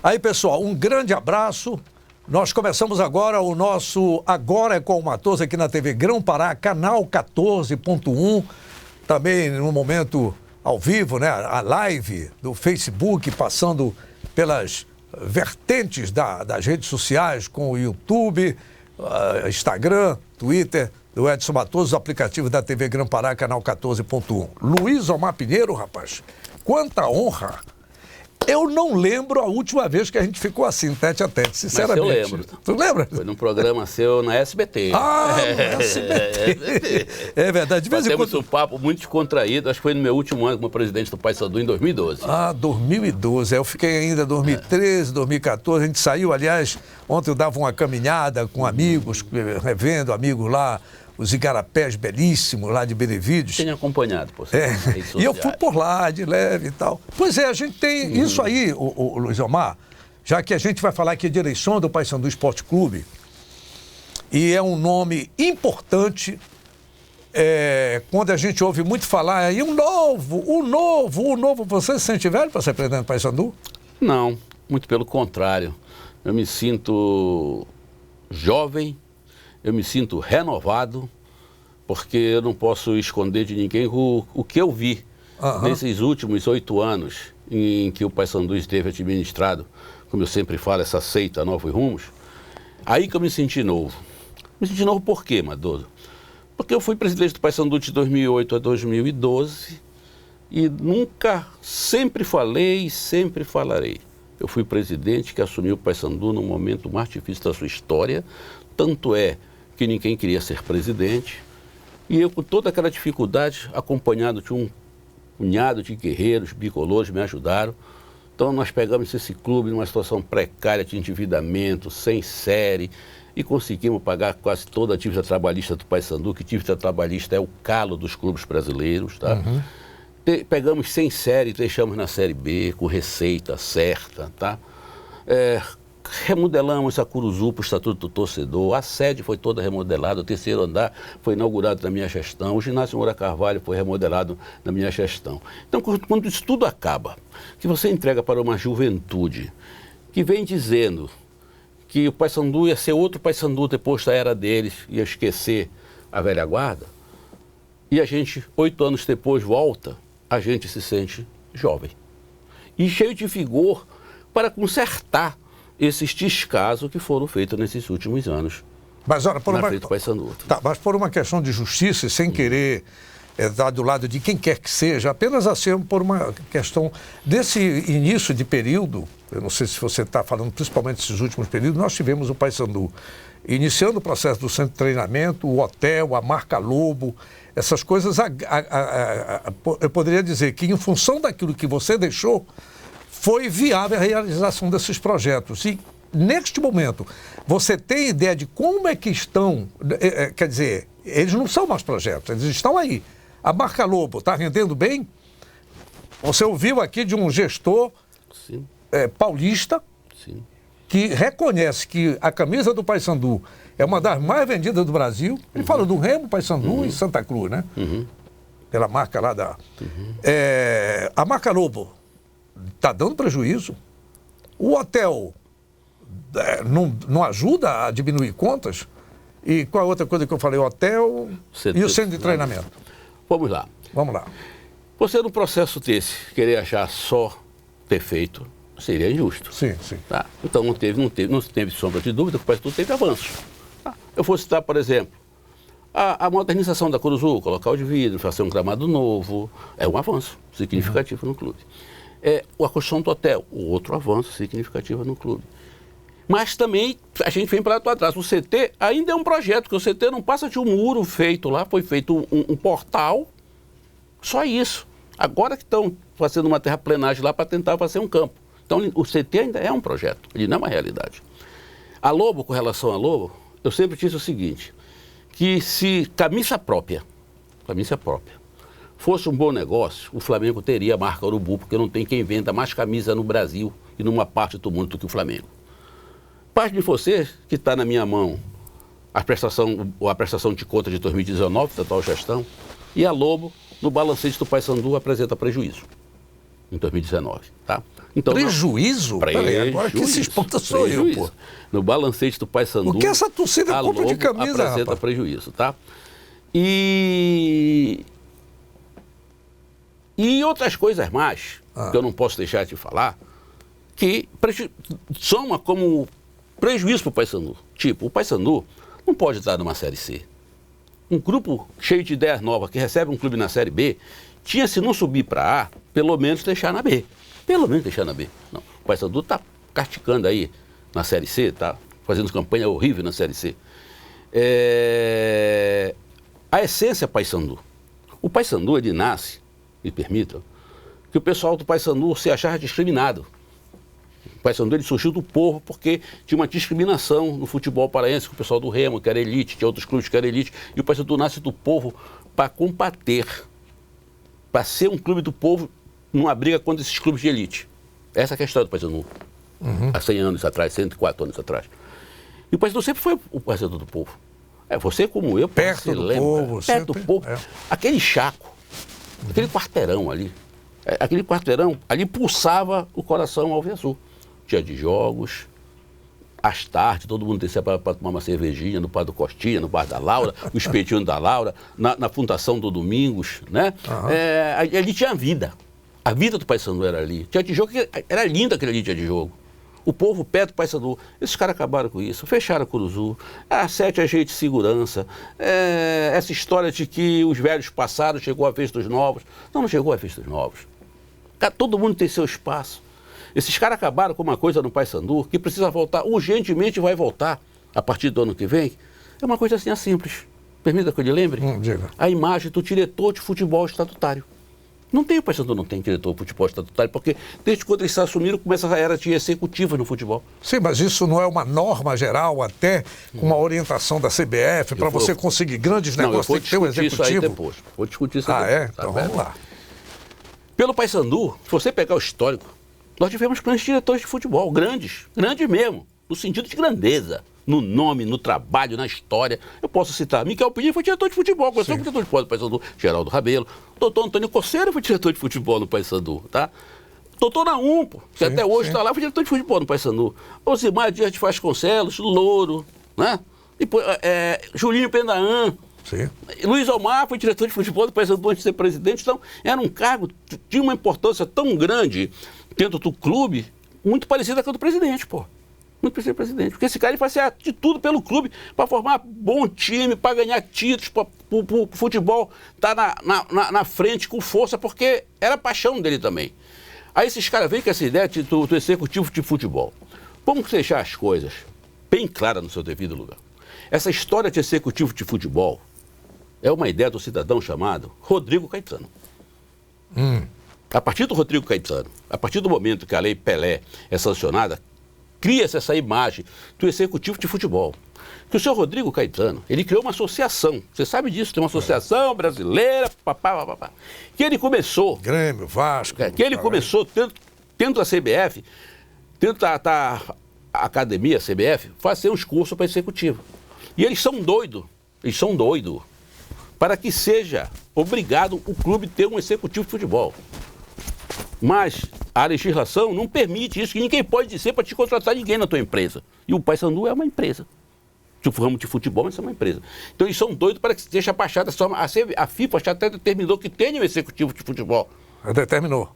Aí, pessoal, um grande abraço. Nós começamos agora o nosso Agora é com o Matoso aqui na TV Grão-Pará, canal 14.1. Também no momento ao vivo, né? A live do Facebook, passando pelas vertentes das redes sociais, com o YouTube, Instagram, Twitter, do Edson Matoso, aplicativo da TV Grão-Pará, canal 14.1. Luiz Omar Pinheiro, rapaz, quanta honra! Eu não lembro a última vez que a gente ficou assim, tete a tete, sinceramente. Mas eu lembro. Tu lembra? Foi num programa seu na SBT. Ah, no SBT. É verdade. De vez em Temos quando... um papo muito descontraído, acho que foi no meu último ano como presidente do Paysandu, em 2012. Ah, 2012. Eu fiquei ainda 2013, 2014. A gente saiu, aliás, ontem eu dava uma caminhada com amigos, revendo amigos lá, os igarapés belíssimos lá de Benevídeos. Tenho acompanhado, por E eu fui por lá, de leve e tal. Pois é, a gente tem isso aí, o Luiz Omar, já que a gente vai falar aqui de eleição do Paysandu Esporte Clube, e é um nome importante, quando a gente ouve muito falar aí, o novo, você se sente velho para ser presidente do Paysandu? Não, muito pelo contrário. Eu me sinto jovem, eu me sinto renovado, porque eu não posso esconder de ninguém o que eu vi nesses últimos 8 anos em que o Paysandu esteve administrado, como eu sempre falo, essa seita Novos Rumos. Aí que eu me senti novo. Me senti novo por quê, Matoso? Porque eu fui presidente do Paysandu de 2008 a 2012 e sempre falei e sempre falarei. Eu fui presidente que assumiu o Paysandu no momento mais difícil da sua história, tanto é que ninguém queria ser presidente, e eu, com toda aquela dificuldade, acompanhado de um punhado de guerreiros, bicolores, me ajudaram. Então nós pegamos esse clube numa situação precária de endividamento, sem série, e conseguimos pagar quase toda a dívida trabalhista do Paysandu, que dívida trabalhista é o calo dos clubes brasileiros, tá? Pegamos sem série, deixamos na série B, com receita certa, tá? Remodelamos a Curuzu para o Estatuto do Torcedor, a sede foi toda remodelada, o terceiro andar foi inaugurado na minha gestão, o ginásio Moura Carvalho foi remodelado na minha gestão. Então, quando isso tudo acaba, que você entrega para uma juventude que vem dizendo que o Paysandu ia ser outro Paysandu depois da era deles, ia esquecer a velha guarda, e a gente, 8 anos depois, volta, a gente se sente jovem e cheio de vigor para consertar esses descasos que foram feitos nesses últimos anos. Mas, olha, mas por uma questão de justiça e sem querer estar do lado de quem quer que seja, apenas assim por uma questão desse início de período, eu não sei se você está falando principalmente desses últimos períodos, nós tivemos o Paysandu iniciando o processo do centro de treinamento, o hotel, a marca Lobo, essas coisas, eu poderia dizer que em função daquilo que você deixou, foi viável a realização desses projetos. E, neste momento, você tem ideia de como é que estão... Quer dizer, eles não são mais projetos, eles estão aí. A marca Lobo está rendendo bem? Você ouviu aqui de um gestor paulista que reconhece que a camisa do Paysandu é uma das mais vendidas do Brasil. Ele fala do Remo, Paysandu e Santa Cruz, né? Pela marca lá da... a marca Lobo está dando prejuízo. O hotel não ajuda a diminuir contas. E qual a outra coisa que eu falei? O hotel e o centro de treinamento. Vamos lá. Vamos lá. Você, num processo desse, querer achar só defeito, seria injusto. Sim. Tá? Então não teve sombra de dúvida que o Paysandu teve avanço. Tá? Eu vou citar, por exemplo, a modernização da Curuzu, colocar o de vidro, fazer um gramado novo, é um avanço significativo no clube. A construção do hotel, outro avanço significativo no clube. Mas também a gente vem para trás. O CT ainda é um projeto, porque o CT não passa de um muro feito lá, foi feito um portal, só isso. Agora que estão fazendo uma terraplenagem lá para tentar fazer um campo. Então o CT ainda é um projeto, ele não é uma realidade. A Lobo, com relação a Lobo, eu sempre disse o seguinte, que se camisa própria, fosse um bom negócio, o Flamengo teria a marca Urubu, porque não tem quem venda mais camisa no Brasil e numa parte do mundo do que o Flamengo. Parte de você, que está na minha mão, a prestação de conta de 2019, da atual gestão, e a Lobo, no balancete do Paysandu, apresenta prejuízo. em 2019, tá? Então, prejuízo? Peraí, agora que se espanta sou eu, pô. No balancete do Paysandu, o que essa torcida compra de camisa, apresenta rapaz? Prejuízo, tá? E outras coisas mais, que eu não posso deixar de falar, que soma como prejuízo para o Paysandu. Tipo, o Paysandu não pode estar numa Série C. Um grupo cheio de ideias novas que recebe um clube na Série B, tinha, se não subir para A, pelo menos deixar na B. Pelo menos deixar na B. Não, o Paysandu está casticando aí na Série C, está fazendo campanha horrível na Série C. A essência é Paysandu. O Paysandu, ele nasce, me permitam, que o pessoal do Paysandu se achava discriminado. O Paysandu, ele surgiu do povo porque tinha uma discriminação no futebol paraense, com o pessoal do Remo, que era elite, tinha outros clubes que eram elite, e o Paysandu nasce do povo para combater, para ser um clube do povo numa briga contra esses clubes de elite. Essa é a história do Paysandu. Há 100 anos atrás, 104 anos atrás. E o Paysandu sempre foi o Paysandu do povo. Você como eu, perto do povo. Perto do povo. Aquele chaco, aquele quarteirão ali, aquele quarteirão ali pulsava o coração alviazul. Dia de jogos, às tardes, todo mundo descia para tomar uma cervejinha no bar do Costinha, no bar da Laura, o espetinho da Laura, na Fundação do Domingos, né? Ali tinha vida. A vida do Paysandu era ali. Tinha de jogo, era lindo aquele dia de jogo. O povo perto do Paysandu. Esses caras acabaram com isso, fecharam a Curuzu, a 7 agentes de segurança, essa história de que os velhos passaram, chegou a vez dos novos. Não chegou a vez dos novos. Todo mundo tem seu espaço. Esses caras acabaram com uma coisa no Paysandu que precisa voltar, urgentemente vai voltar a partir do ano que vem. É uma coisa assim simples. Permita que eu lhe lembre? Diga. A imagem do diretor de futebol estatutário. Não tem, o Paysandu não tem diretor de futebol estatutário, porque desde quando eles se assumiram, começa a era de executiva no futebol. Sim, mas isso não é uma norma geral, até com uma orientação da CBF, para você conseguir grandes negócios, tem que ter um executivo? Isso aí depois. Vou discutir isso aí depois. Então vamos lá. Pelo Paysandu, se você pegar o histórico, nós tivemos grandes diretores de futebol, grandes mesmo, no sentido de grandeza, no nome, no trabalho, na história. Eu posso citar, Miquel Pinheiro foi diretor de futebol, começou como diretor de futebol do Paysandu, Geraldo Rabelo, doutor Antônio Coceira foi diretor de futebol no Paysandu, tá? Doutor Naum, que até hoje está lá, foi diretor de futebol no Paysandu. Osimar Dias de Vasconcelos, Louro, né? Depois, Julinho Pendaã. Sim. Luiz Omar foi diretor de futebol do Paysandu antes de ser presidente, então era um cargo, tinha uma importância tão grande dentro do clube, muito parecida com a do presidente, pô. Muito parecida com o presidente. Porque esse cara ele fazia de tudo pelo clube para formar bom time, para ganhar títulos, para o futebol estar na frente com força, porque era a paixão dele também. Aí esses caras vêm com essa ideia do executivo de futebol. Vamos deixar as coisas bem claras no seu devido lugar. Essa história de executivo de futebol é uma ideia do cidadão chamado Rodrigo Caetano. A partir do Rodrigo Caetano, a partir do momento que a Lei Pelé é sancionada, cria-se essa imagem do executivo de futebol. Que o senhor Rodrigo Caetano, ele criou uma associação, você sabe disso, tem uma associação brasileira, que ele começou... Grêmio, Vasco... que ele começou dentro da CBF, dentro da academia CBF, fazer uns cursos para executivo. E eles são doidos para que seja obrigado o clube ter um executivo de futebol. Mas a legislação não permite isso, que ninguém pode dizer para te contratar ninguém na tua empresa. E o Paysandu é uma empresa. Se for ramo de futebol, isso é uma empresa. Então eles são doidos para que seja baixada. A FIFA já até determinou que tenha um executivo de futebol. Determinou.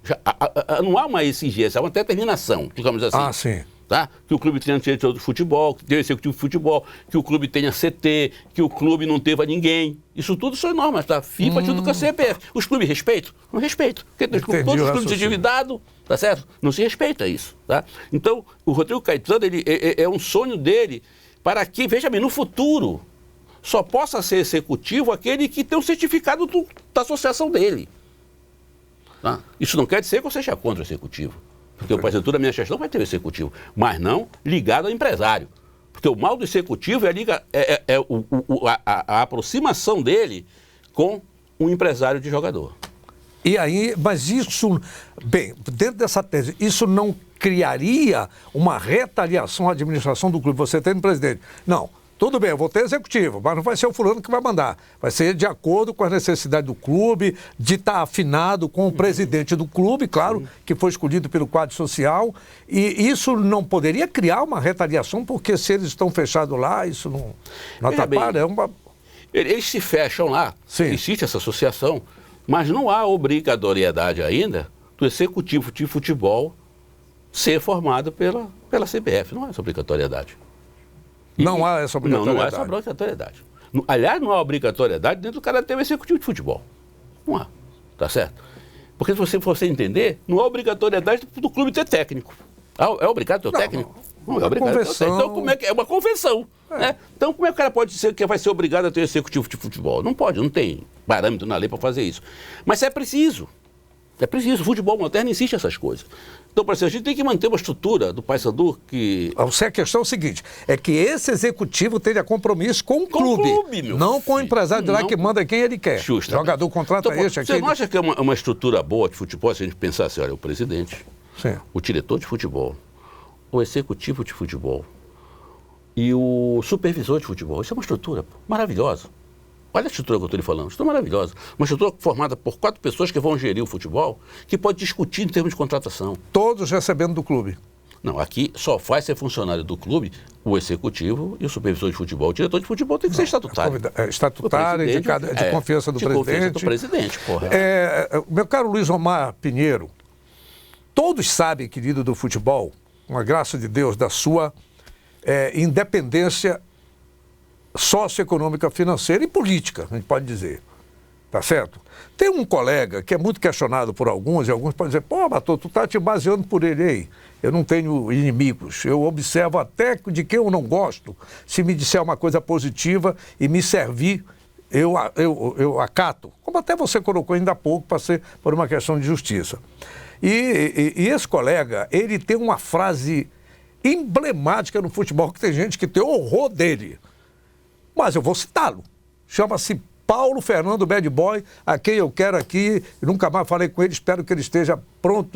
Não há uma exigência, há uma determinação, digamos assim. Sim. Tá? Que o clube tenha diretor de futebol, que tenha executivo de futebol, que o clube tenha CT, que o clube não deva ninguém. Isso tudo são normas, tá? FIFA, tudo com a CBF. Os clubes respeitam? Não respeitam. Porque todos os clubes endividados, tá certo? Não se respeita isso, tá? Então, o Rodrigo Caetano, ele é um sonho dele para que, veja bem, no futuro, só possa ser executivo aquele que tem o certificado da associação dele. Tá? Isso não quer dizer que eu seja contra o executivo. Porque o Paysandu da minha gestão vai ter o executivo, mas não ligado ao empresário. Porque o mal do executivo é a aproximação dele com um empresário de jogador. E aí, mas isso, bem, dentro dessa tese, isso não criaria uma retaliação à administração do clube? Você tem no presidente. Não, tudo bem, eu vou ter executivo, mas não vai ser o fulano que vai mandar. Vai ser de acordo com as necessidades do clube, de estar afinado com o presidente do clube, claro, que foi escolhido pelo quadro social. E isso não poderia criar uma retaliação, porque se eles estão fechados lá, isso não atrapalha. É uma... Eles se fecham lá, existe essa associação, mas não há obrigatoriedade ainda do executivo de futebol ser formado pela CBF. Não há essa obrigatoriedade. Não há essa obrigatoriedade. Não há essa obrigatoriedade. Aliás, não há obrigatoriedade dentro do cara ter um executivo de futebol. Não há. Tá certo? Porque se você for entender, não há obrigatoriedade do clube ter técnico. É obrigado ter técnico? Não é obrigado ter técnico. Então, como é que é uma convenção? Né? Então, como é que o cara pode dizer que vai ser obrigado a ter um executivo de futebol? Não pode, não tem parâmetro na lei para fazer isso. Mas é preciso. É preciso. O futebol moderno existe essas coisas. Então, para isso, a gente tem que manter uma estrutura do Paysandu que... A questão é o seguinte, é que esse executivo tenha compromisso com o clube, não com o empresário de lá que manda quem ele quer. Justamente. O jogador contrata então, este, você não acha que é uma estrutura boa de futebol, se a gente pensar assim, olha, o presidente, o diretor de futebol, o executivo de futebol e o supervisor de futebol? Isso é uma estrutura maravilhosa. Olha a estrutura que eu estou lhe falando, estrutura maravilhosa. Uma estrutura formada por 4 pessoas que vão gerir o futebol, que pode discutir em termos de contratação. Todos recebendo do clube. Não, aqui só faz ser funcionário do clube o executivo e o supervisor de futebol. O diretor de futebol tem que ser estatutário. Estatutário e de confiança do presidente. Confiança do presidente, porra. Meu caro Luiz Omar Pinheiro, todos sabem, querido do futebol, com a graça de Deus, da sua independência socioeconômica, financeira e política, a gente pode dizer. Tá certo? Tem um colega que é muito questionado por alguns, e alguns podem dizer, pô, Bator, tu tá te baseando por ele aí. Eu não tenho inimigos. Eu observo até de quem eu não gosto. Se me disser uma coisa positiva e me servir, eu acato. Como até você colocou ainda há pouco, para ser por uma questão de justiça. E esse colega, ele tem uma frase emblemática no futebol, que tem gente que tem horror dele. Mas eu vou citá-lo. Chama-se Paulo Fernando Bad Boy, a quem eu quero aqui, nunca mais falei com ele, espero que ele esteja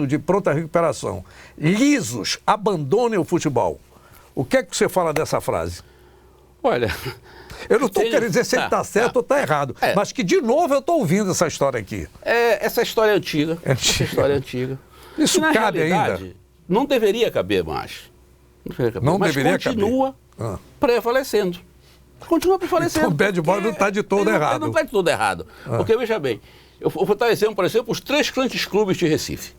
de pronta recuperação. Lisos, abandonem o futebol. O que é que você fala dessa frase? Olha... Eu não estou querendo dizer se ele está certo ou está errado, mas que, de novo, eu estou ouvindo essa história aqui. Essa história é antiga. Essa história é antiga. Isso cabe ainda? Não deveria caber mais. Mas continua prevalecendo. Continua prevalecendo. Então o Bad Boy não está de todo errado. Não está de todo errado. Porque, veja bem, eu vou dar exemplo, por exemplo, os 3 grandes clubes de Recife.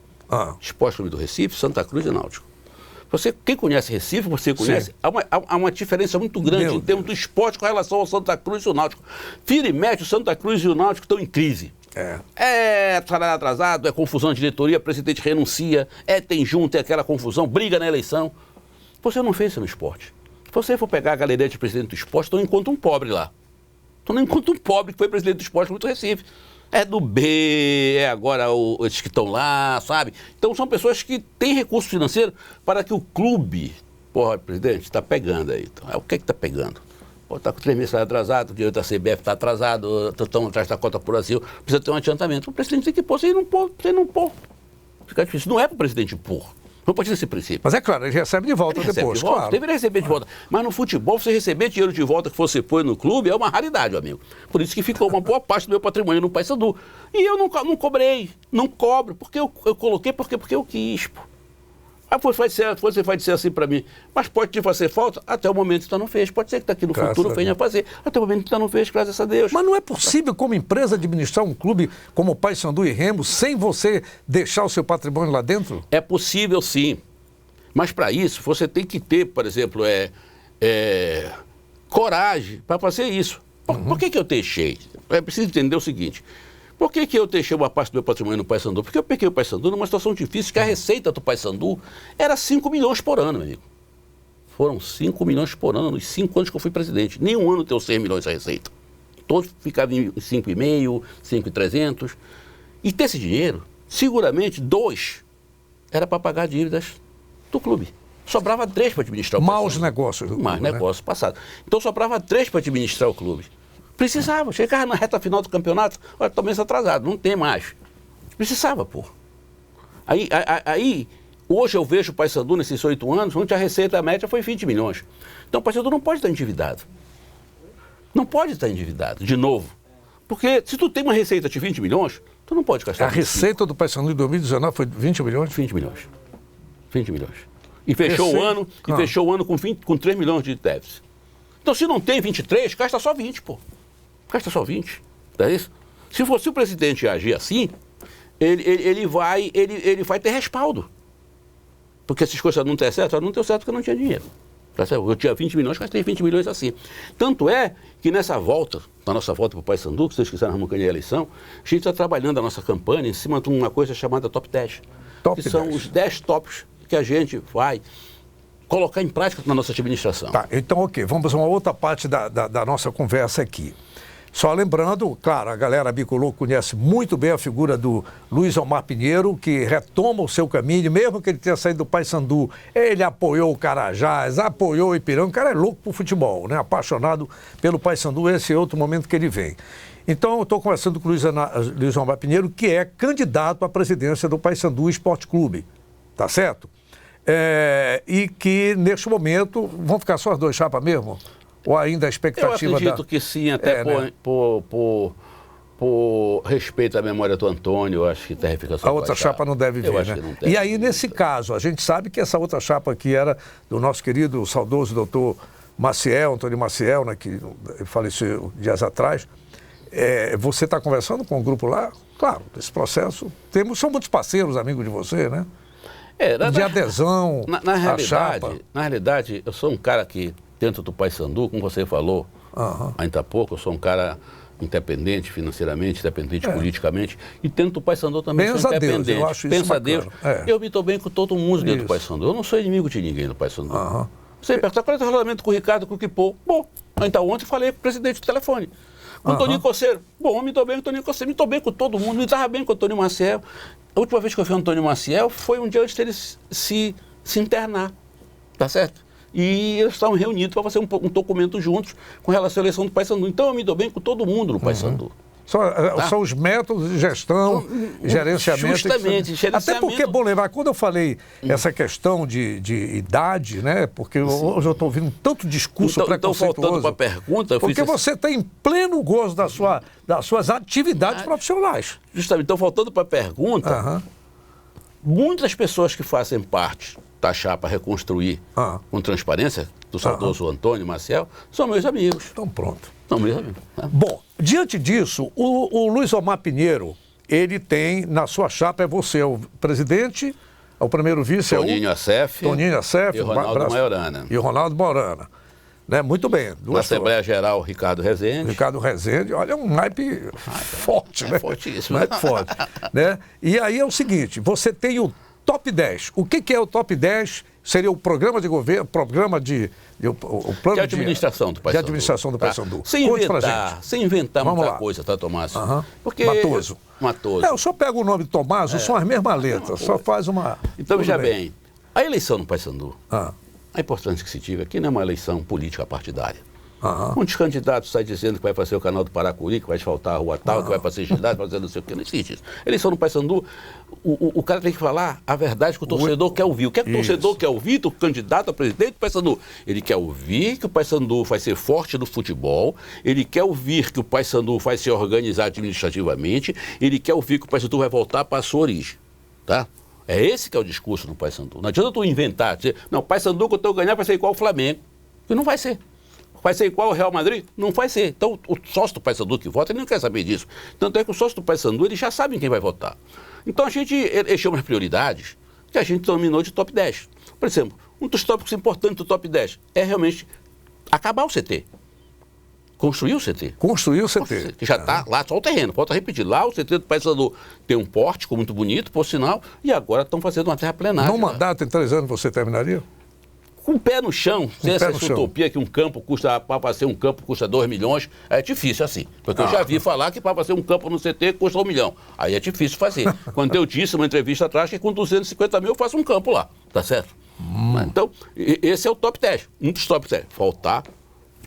Esporte Clube do Recife, Santa Cruz e Náutico. Quem conhece Recife, você conhece, há uma diferença muito grande em termos do esporte com relação ao Santa Cruz e o Náutico. Vira e mexe, o Santa Cruz e o Náutico estão em crise. Salário atrasado, confusão de diretoria, presidente renuncia, tem junta, aquela confusão, briga na eleição. Você não fez isso no esporte. Se você for pegar a galeria de presidente do esporte, então encontra um pobre lá. Então encontra um pobre que foi presidente do esporte muito Recife. É do B, agora esses que estão lá, sabe? Então são pessoas que têm recurso financeiro para que o clube... Porra, presidente, está pegando aí. Então, o que é que está pegando? Está com 3 meses atrasado, o dinheiro da CBF está atrasado, estão atrás da cota por Brasil, precisa ter um adiantamento. O presidente tem que pôr, se ele não pôr, fica difícil. Não é para o presidente pôr. Não pode ser esse princípio. Mas é claro, ele recebe de volta depois, claro. Deveria receber de volta. Mas no futebol, você receber dinheiro de volta que você põe no clube é uma raridade, amigo. Por isso que ficou uma boa parte do meu patrimônio no Paysandu. E eu não cobrei, não cobro, porque eu coloquei, porque eu quis, pô. Aí você vai dizer assim para mim, mas pode te fazer falta? Até o momento que você não fez. Pode ser que daqui no futuro venha a fazer. Até o momento que você não fez, graças a Deus. Mas não é possível, como empresa, administrar um clube como o Paysandu e Remo sem você deixar o seu patrimônio lá dentro? É possível, sim. Mas para isso, você tem que ter, por exemplo, coragem para fazer isso. Por que eu deixei? É preciso entender o seguinte. Por que eu deixei uma parte do meu patrimônio no Paysandu? Porque eu peguei o Paysandu numa situação difícil, que a receita do Paysandu era 5 milhões por ano, meu amigo. Foram 5 milhões por ano nos 5 anos que eu fui presidente. Nenhum ano deu 6 milhões a receita. Todos ficavam em 5,5, 5,300. E ter esse dinheiro, seguramente 2 era para pagar dívidas do clube. Sobrava 3 para administrar o clube. Maus negócios do clube. Maus negócios passados. Então sobrava 3 para administrar o clube. Precisava. Chegava na reta final do campeonato, olha, estou meio atrasado, não tem mais. Precisava, pô. Aí, hoje eu vejo o Paysandu nesses 8 anos, onde a receita média foi 20 milhões. Então o Paysandu não pode estar endividado. Não pode estar endividado, de novo. Porque se tu tem uma receita de 20 milhões, tu não pode gastar. A receita do Paysandu em 2019 foi 20 milhões? 20 milhões. 20 milhões. E fechou o ano com 3 milhões de déficit. Então, se não tem 23, gasta só 20, pô. Gasta só 20. Não é isso? Se fosse o presidente agir assim, ele vai ter respaldo. Porque se as coisas não der certo, não deu certo porque eu não tinha dinheiro. Tá certo? Eu tinha 20 milhões, gastei 20 milhões assim. Tanto é que nessa volta, na nossa volta para o Paysandu, que vocês quiserem arrumar a eleição, a gente está trabalhando a nossa campanha em cima de uma coisa chamada Top 10. Que são os 10 tops que a gente vai colocar em prática na nossa administração. Tá, então, ok, vamos a uma outra parte da nossa conversa aqui. Só lembrando, claro, a galera bicolor conhece muito bem a figura do Luiz Omar Pinheiro, que retoma o seu caminho, mesmo que ele tenha saído do Paysandu, ele apoiou o Carajás, apoiou o Ipiranga, o cara é louco por futebol, né? Apaixonado pelo Paysandu, esse é outro momento que ele vem. Então, eu estou conversando com o Luiz Omar Pinheiro, que é candidato à presidência do Paysandu Esporte Clube, tá certo? E que, neste momento, vão ficar só as duas chapas mesmo? Ou ainda a expectativa Eu acredito que sim, até por respeito à memória do Antônio, eu acho que deve ficar só a outra chapa não deve vir, né? E aí, nesse caso, a gente sabe que essa outra chapa aqui era do nosso querido, saudoso doutor Maciel, Antônio Maciel, né, que faleceu dias atrás. Você está conversando com o grupo lá? Claro, esse processo. São muitos parceiros, amigos de você, né? De adesão à chapa. Na realidade, eu sou um cara que, dentro do Paysandu, como você falou, ainda há pouco, eu sou um cara independente financeiramente, independente politicamente, e dentro do Paysandu também sou independente. Deus, eu acho isso Pensa a bacana. Deus. Eu me dou bem com todo mundo dentro do Paysandu. Eu não sou inimigo de ninguém do Paysandu. Você pergunta, qual é o relacionamento com o Ricardo, com o Kipô? Bom, então ontem falei com o presidente do telefone. Com o Toninho Coceiro. Bom, me dou bem com o Toninho Coceiro, me dou bem com todo mundo, me dava bem com o Antônio Maciel. A última vez que eu vi o Antônio Maciel foi um dia antes dele se internar, tá certo? E eles estavam reunidos para fazer um documento juntos com relação à eleição do Paysandu. Então eu me dou bem com todo mundo no Paysandu. São os métodos de gestão, gerenciamento. Justamente, gerenciamento. Até porque é bom lembrar, quando eu falei essa questão de idade, né? Porque hoje eu estou ouvindo tanto discurso preconceituoso. Então, voltando para a pergunta... Porque você está em pleno gozo das suas atividades profissionais. Justamente. Então, voltando para a pergunta, muitas pessoas que fazem parte da chapa Reconstruir com Transparência, do saudoso Antônio Maciel, são meus amigos. Então, pronto. São meus amigos. Bom, diante disso, o Luiz Omar Pinheiro, ele tem, na sua chapa, você é o presidente, é o primeiro vice, Toninho Assef e o Ronaldo Maiorana. E o Ronaldo Maiorana. Né? Muito bem. Na Assembleia Geral, Ricardo Rezende. Ricardo Rezende, olha, é um naipe forte, né? Fortíssimo. Naipe forte. Né? E aí é o seguinte, você tem o Top 10. O que é o Top 10? Seria o programa de governo, o plano de administração do Paysandu. De administração do Paysandu. Sem inventar muita coisa, tá, Tomás? Porque Matoso. Eu só pego o nome de Tomás, são as mesmas letras, só faz uma... Então, veja bem, a eleição no Paysandu, a importância que se tive aqui não é uma eleição política partidária. Muitos candidatos saem dizendo que vai fazer o canal do Paracuri, que vai asfaltar a rua tal, que vai fazer ginásio, vai fazer não sei o que, não existe isso. Eleição no Paysandu, o cara tem que falar a verdade que o torcedor quer ouvir. O que é que o torcedor quer ouvir do candidato a presidente do Paysandu? Ele quer ouvir que o Paysandu vai ser forte no futebol, ele quer ouvir que o Paysandu vai se organizar administrativamente, ele quer ouvir que o Paysandu vai voltar para a sua origem, tá? É esse que é o discurso no Paysandu. Não adianta tu inventar, dizer, não, o Paysandu que eu estou ganhando vai ser igual ao Flamengo. E não vai ser. Vai ser igual ao Real Madrid? Não vai ser. Então, o sócio do Paysandu que vota, ele não quer saber disso. Tanto é que o sócio do Paysandu, eles já sabem quem vai votar. Então, a gente chama as prioridades que a gente dominou de top 10. Por exemplo, um dos tópicos importantes do top 10 é realmente acabar o CT. Construir o CT. Construir o CT. Que já está lá, só o terreno. Falta repetir. Lá o CT do Paysandu tem um pórtico muito bonito, por sinal, e agora estão fazendo uma terra plenária. Num mandato em 3 anos você terminaria? Com o pé no chão, sem essa utopia que um campo custa, para ser um campo custa 2 milhões, é difícil assim. Porque eu já vi falar que para fazer um campo no CT custa 1 milhão. Aí é difícil fazer. Quando eu disse uma entrevista atrás que com 250 mil eu faço um campo lá, tá certo? Então, esse é o top 10. Um dos top 10. Faltar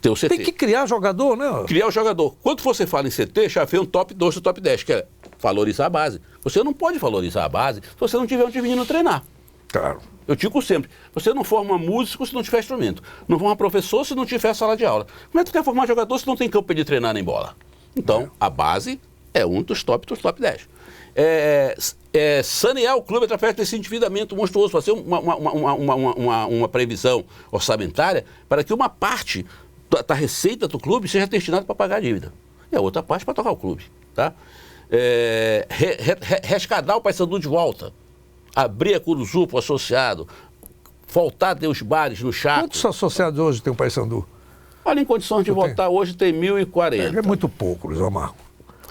ter o CT. Tem que criar jogador, né? Criar o jogador. Quando você fala em CT, já vem um top 2 do top 10, que é valorizar a base. Você não pode valorizar a base se você não tiver onde o menino treinar. Claro. Eu digo sempre, você não forma músico se não tiver instrumento. Não forma professor se não tiver sala de aula. Como é que tu quer formar jogador se não tem campo para ele treinar nem bola? Então, a base é um dos top 10. Sanear o clube através desse endividamento monstruoso, fazer uma previsão orçamentária para que uma parte da receita do clube seja destinada para pagar a dívida e a outra parte para tocar o clube. Tá? Rescatar o Paysandu de volta, abrir a Curuzu para o associado, voltar a ter os bares no Chaco. Quantos associados hoje tem o Paysandu? Olha, em condições de votar hoje tem 1.040. É muito pouco, Luiz Omar.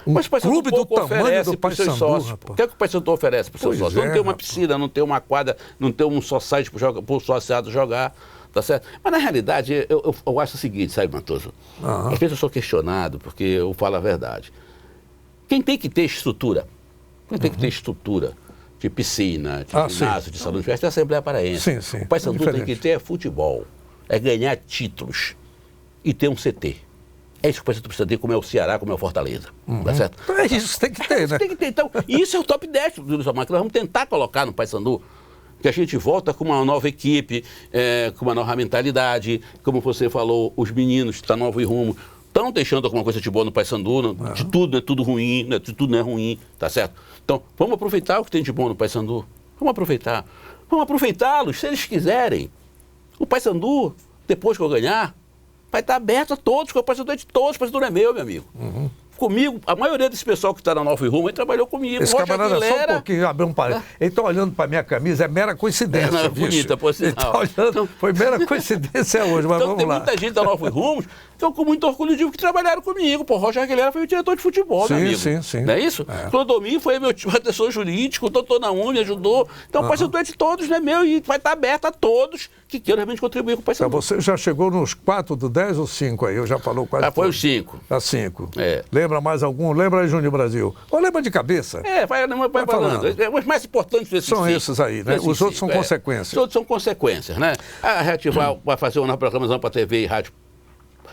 Mas o Paysandu clube do tamanho do Paysandu, o que é que o Paysandu oferece para os seus sócios? Não tem uma piscina, não tem uma quadra, não tem um society para o associado jogar, tá certo? Mas na realidade, eu acho o seguinte, sabe, Matoso? Às vezes eu sou questionado porque eu falo a verdade. Quem tem que ter estrutura, de piscina, de ginásio, de salão de festa, é a Assembleia Paraense. Sim. O Paysandu tem que ter futebol, é ganhar títulos e ter um CT. É isso que o Paysandu precisa ter, como é o Ceará, como é o Fortaleza. Tá certo? É isso, tem que ter, né? Tem que ter. Então, isso é o top 10 do Luiz Omar, que nós vamos tentar colocar no Paysandu, que a gente volta com uma nova equipe, com uma nova mentalidade, como você falou, os meninos da Novo e Rumo estão deixando alguma coisa de boa no Paysandu, de tudo não é tudo ruim, de tudo não é ruim, tá certo? Então, vamos aproveitar o que tem de bom no Paysandu, vamos aproveitá-los, se eles quiserem. O Paysandu, depois que eu ganhar, vai estar aberto a todos, porque o Paysandu é de todos, o Paysandu não é meu amigo. Comigo, a maioria desse pessoal que está na Nova e Rumo, ele trabalhou comigo. Esse camarada, só um pouquinho, abriu um parênteses. Ele está olhando para a minha camisa, é mera coincidência, bonita, por sinal. Ele está olhando, então, foi mera coincidência hoje, mas então, vamos lá. Tem muita gente da Nova e Rumo que eu com muito orgulho digo que trabalharam comigo. Pô, Roger Aguilera foi o diretor de futebol, meu amigo. Sim. Não é isso? Clodomir foi meu assessor jurídico, o doutor Naum me ajudou. Então, o Paysandu é de todos, não é meu, e vai estar aberto a todos que queiram realmente contribuir com o Paysandu. Então, você já chegou nos 4 do 10 ou 5 aí? Eu já falou quase. Foi os 5. 5. Lembra mais algum? Lembra aí, Júnior Brasil? Ou lembra de cabeça? Vai falando. Os mais importantes desses são esses aí, né? Os outros são consequências. Os outros são consequências, né? A Rede vai fazer uma programação para TV e rádio,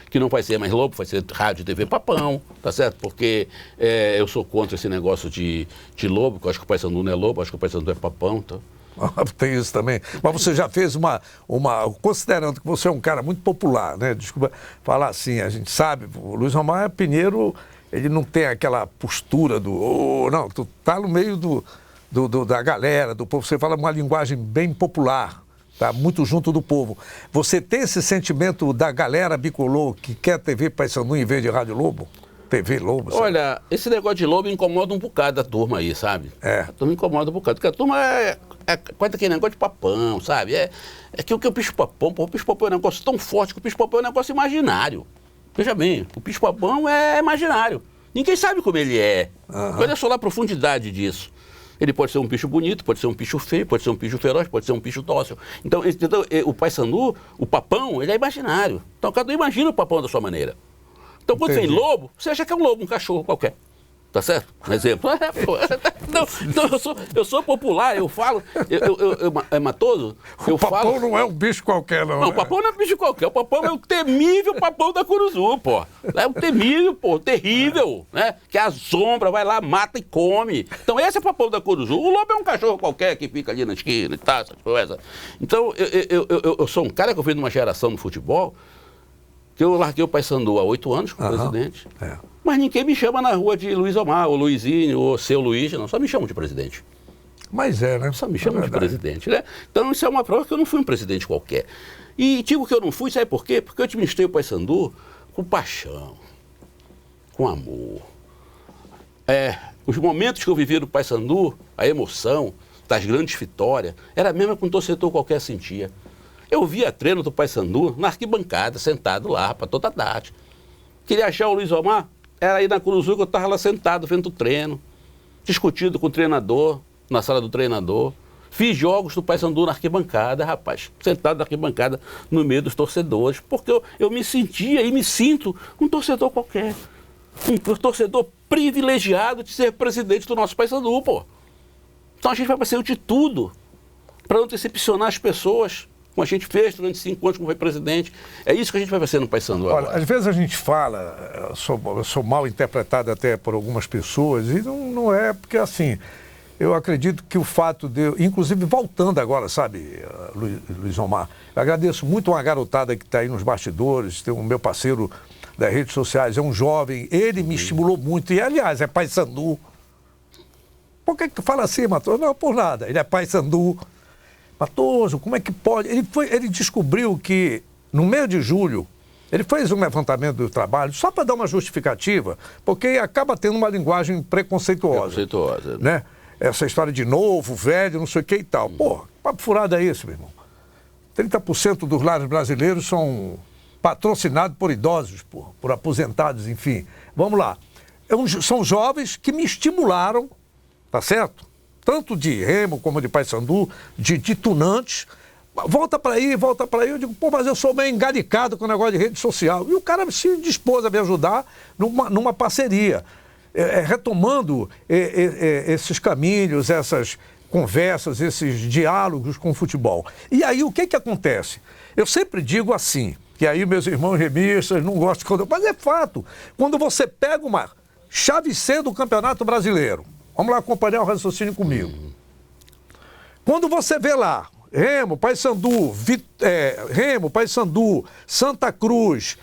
que não vai ser mais Lobo, vai ser rádio e TV Papão, tá certo? Porque eu sou contra esse negócio de Lobo, que eu acho que o Paysandu não é Lobo, acho que o Paysandu é Papão, então. Tem isso também. Mas você já fez uma... Considerando que você é um cara muito popular, né? Desculpa falar assim, a gente sabe, o Luiz Omar Pinheiro, ele não tem aquela postura não, tu tá no meio da galera, do povo, você fala uma linguagem bem popular, tá? Muito junto do povo. Você tem esse sentimento da galera bicolor que quer TV Paysandu em vez de Rádio Lobo? TV Lobo, sabe? Olha, esse negócio de Lobo incomoda um bocado da turma aí, sabe? A turma incomoda um bocado, porque a turma conta aquele negócio de papão, sabe? É que o bicho-papão, o bicho-papão é um negócio tão forte que o bicho-papão é um negócio imaginário. Veja bem, o bicho-papão é imaginário. Ninguém sabe como ele é. Olha só lá a profundidade disso. Ele pode ser um bicho bonito, pode ser um bicho feio, pode ser um bicho feroz, pode ser um bicho dócil. Então o Paysandu, o papão, ele é imaginário. Então cada um imagina o papão da sua maneira. Então, quando vem lobo, você acha que é um lobo, um cachorro qualquer. Tá certo? Um exemplo. Não, eu sou popular, eu falo. É Matoso? O papão não é um bicho qualquer, não. Não, o papão não é um bicho qualquer. O papão é o temível papão da Curuzu, pô. É o temível, pô, terrível, né? Que assombra, vai lá, mata e come. Então, esse é o papão da Curuzu. O lobo é um cachorro qualquer que fica ali na esquina e tal, essas coisas. Então, eu sou um cara que eu venho de uma geração no futebol, que eu larguei o Paysandu há 8 anos como presidente. Mas ninguém me chama na rua de Luiz Omar, ou Luizinho, ou seu Luiz, não. Só me chamam de presidente. Mas né? Só me chamam de presidente, né? Então isso é uma prova que eu não fui um presidente qualquer. E digo que eu não fui, sabe por quê? Porque eu administrei o Paysandu com paixão, com amor. Os momentos que eu vivi no Paysandu, a emoção das grandes vitórias, era a mesma que um torcedor qualquer sentia. Eu via treino do Paysandu na arquibancada, sentado lá, para toda a tarde. Queria achar o Luiz Omar, era aí na Curuzu que eu estava lá sentado, vendo o treino, discutindo com o treinador, na sala do treinador. Fiz jogos do Paysandu na arquibancada, rapaz, sentado na arquibancada, no meio dos torcedores, porque eu me sentia e me sinto um torcedor qualquer. Um torcedor privilegiado de ser presidente do nosso Paysandu, pô. Então a gente vai fazer de tudo para não decepcionar as pessoas, como a gente fez durante 5 anos como foi presidente. É isso que a gente vai fazer no Paysandu agora. Olha, às vezes a gente fala, eu sou mal interpretado até por algumas pessoas, e não é porque assim, eu acredito que o fato de... Inclusive, voltando agora, sabe, Luiz Omar, eu agradeço muito uma garotada que está aí nos bastidores, tem o meu parceiro das redes sociais, é um jovem, ele me estimulou muito, e aliás, é paysandu. Por que fala assim, Matoso? Não, por nada, ele é paysandu. Matoso, como é que pode? Ele descobriu que, no mês de julho, ele fez um levantamento do trabalho só para dar uma justificativa, porque acaba tendo uma linguagem preconceituosa. Né? Essa história de novo, velho, não sei o que e tal. Pô, papo furado é esse, meu irmão. 30% dos lares brasileiros são patrocinados por idosos, por aposentados, enfim. Vamos lá. São jovens que me estimularam, tá certo? Tanto de Remo como de paysandu, de tunantes. Volta para aí. Eu digo, pô, mas eu sou meio engalicado com o negócio de rede social. E o cara se dispôs a me ajudar numa parceria. Retomando esses caminhos, essas conversas, esses diálogos com o futebol. E aí o que acontece? Eu sempre digo assim, que aí meus irmãos remistas não gostam, mas é fato. Quando você pega uma chave C do Campeonato Brasileiro, vamos lá acompanhar o raciocínio comigo. Quando você vê lá Remo, paysandu, Santa Cruz,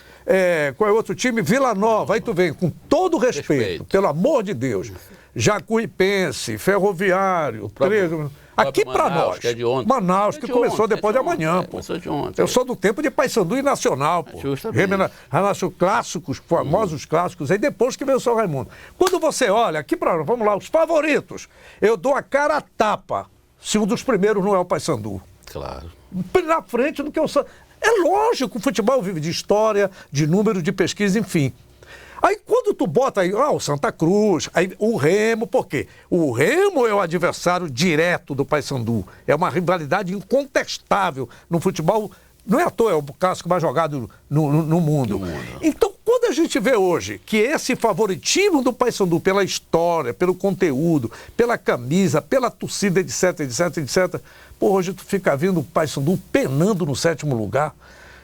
qual é o outro time? Vila Nova. Aí tu vem, com todo respeito, pelo amor de Deus, Jacuipense, Ferroviário, aqui para nós. Que é de ontem. Manaus, que começou depois de amanhã, pô. De ontem. Eu sou do tempo de paysandu e Nacional, pô. Remo, clássicos, famosos clássicos, aí depois que veio o São Raimundo. Quando você olha, aqui para nós, vamos lá, os favoritos, eu dou a cara a tapa se um dos primeiros não é o paysandu. Claro. Na frente do que eu sou. É lógico, o futebol vive de história, de número, de pesquisa, enfim. Aí quando tu bota aí, o Santa Cruz, aí o Remo, por quê? O Remo é o adversário direto do paysandu. É uma rivalidade incontestável no futebol. Não é à toa, é o clássico mais jogado no mundo. Então, quando a gente vê hoje que esse favoritismo do paysandu pela história, pelo conteúdo, pela camisa, pela torcida, etc, pô, hoje tu fica vendo o paysandu penando no 7º lugar.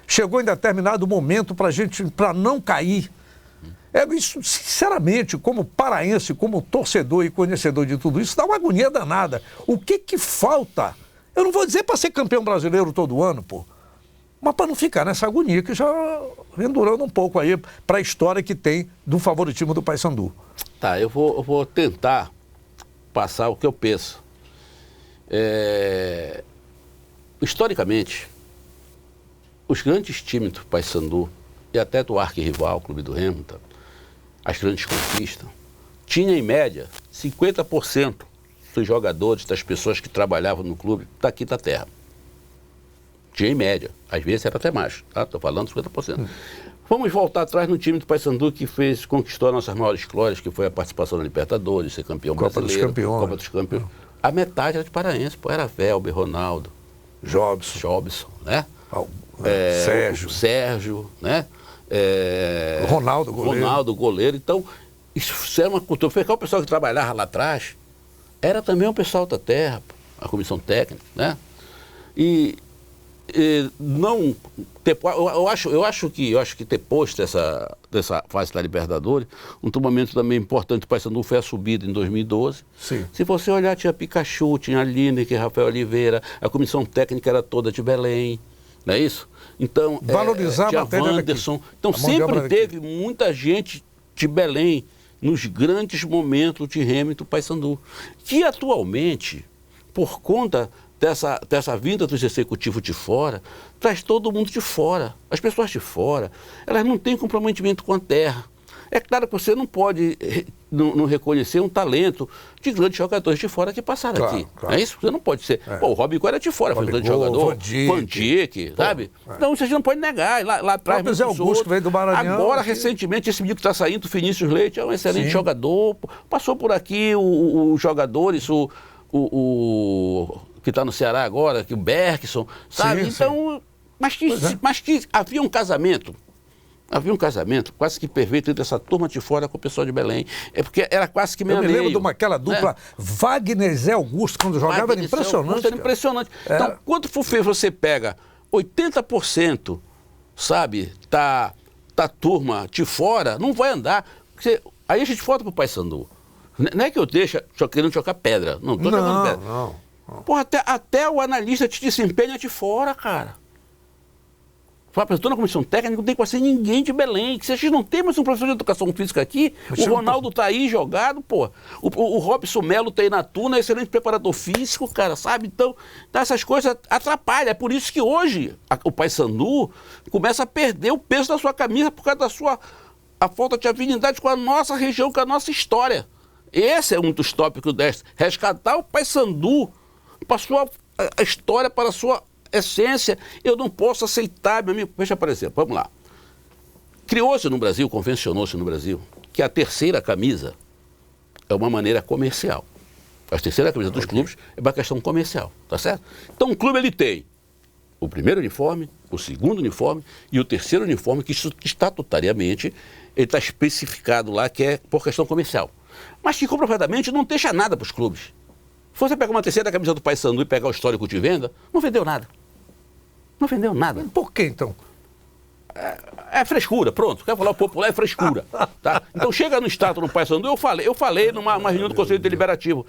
Chegou em determinado momento para não cair. Isso, sinceramente, como paraense, como torcedor e conhecedor de tudo isso, dá uma agonia danada. O que falta? Eu não vou dizer para ser campeão brasileiro todo ano, pô. Mas para não ficar nessa agonia que já vem durando um pouco aí para a história que tem do favoritismo do paysandu. Tá, eu vou tentar passar o que eu penso. Historicamente, os grandes times do paysandu e até do arquirrival, Clube do Remo, as grandes conquistas, tinha em média 50% dos jogadores, das pessoas que trabalhavam no clube, daqui da terra. Tinha em média, às vezes era até mais, tá? Estou falando 50%. Vamos voltar atrás no time do paysandu que conquistou as nossas maiores glórias, que foi a participação na Libertadores, ser campeão brasileiro, Copa dos Campeões. A metade era de paraense, pô, era Velber, Ronaldo, Jobson, né? Sérgio, né? Ronaldo, goleiro. Então, isso era uma cultura. Foi o pessoal que trabalhava lá atrás, era também o pessoal da terra, a comissão técnica, né? E não ter, eu acho que ter posto dessa fase da Libertadores, um momento também importante do paysandu foi a subida em 2012. Sim. Se você olhar, tinha Pikachu, tinha Lineker, Rafael Oliveira, a comissão técnica era toda de Belém, não é isso? Então, valorizar tinha a matéria Wanderson. daqui. Então, sempre teve muita gente de Belém nos grandes momentos de Remo e do paysandu, que atualmente, por conta dessa vinda dos executivos de fora, traz todo mundo de fora. As pessoas de fora, elas não têm comprometimento com a terra. É claro que você não pode não reconhecer um talento de grandes jogadores de fora que passaram aqui. Claro. É isso? Você não pode ser. Pô, o Robinho era de fora, foi um grande jogador. Van Dijk, sabe? Então você não pode negar. Lá atrás, José Augusto veio do Maranhão. Agora, recentemente, esse menino que está saindo, o Vinícius Leite, é um excelente jogador. Passou por aqui os jogadores, o que está no Ceará agora, que o Bergson, sabe? Então, mas que havia um casamento. Havia um casamento quase que perfeito entre essa turma de fora com o pessoal de Belém. É porque era quase que meio. Eu me lembro de aquela dupla, Wagner e Zé Augusto, quando jogava, era impressionante. Era impressionante. Então, quando você pega 80%, sabe, tá turma de fora, não vai andar. Aí a gente volta para o paysandu. Não é que eu deixo querendo jogar pedra. Não estou jogando pedra. Não. Porra, até o analista te desempenha de fora, cara. Fala, estou na comissão técnica, não tem quase ninguém de Belém. Se a gente não tem mais um professor de educação física aqui, o Ronaldo está aí jogado, pô. O Robson Melo está aí na Tuna, é excelente preparador físico, cara, sabe? Então, essas coisas atrapalham. É por isso que hoje o Paysandu começa a perder o peso da sua camisa por causa da a falta de afinidade com a nossa região, com a nossa história. Esse é um dos tópicos deste. Resgatar o Paysandu para a história, para a sua essência. Eu não posso aceitar, meu amigo. Veja, por exemplo, vamos lá. Criou-se no Brasil, convencionou-se no Brasil, que a terceira camisa é uma maneira comercial. A terceira camisa dos clubes é uma questão comercial, tá certo? Então o clube ele tem o primeiro uniforme, o segundo uniforme e o terceiro uniforme que estatutariamente ele está especificado lá que é por questão comercial. Mas que comprovadamente não deixa nada para os clubes. Se você pegar uma terceira camisa do Paysandu e pegar o histórico de venda, não vendeu nada. Não vendeu nada. Por que então? É frescura, pronto. Quer falar o popular é frescura. Tá? Então chega no status no Paysandu, eu falei numa reunião do Conselho Deliberativo.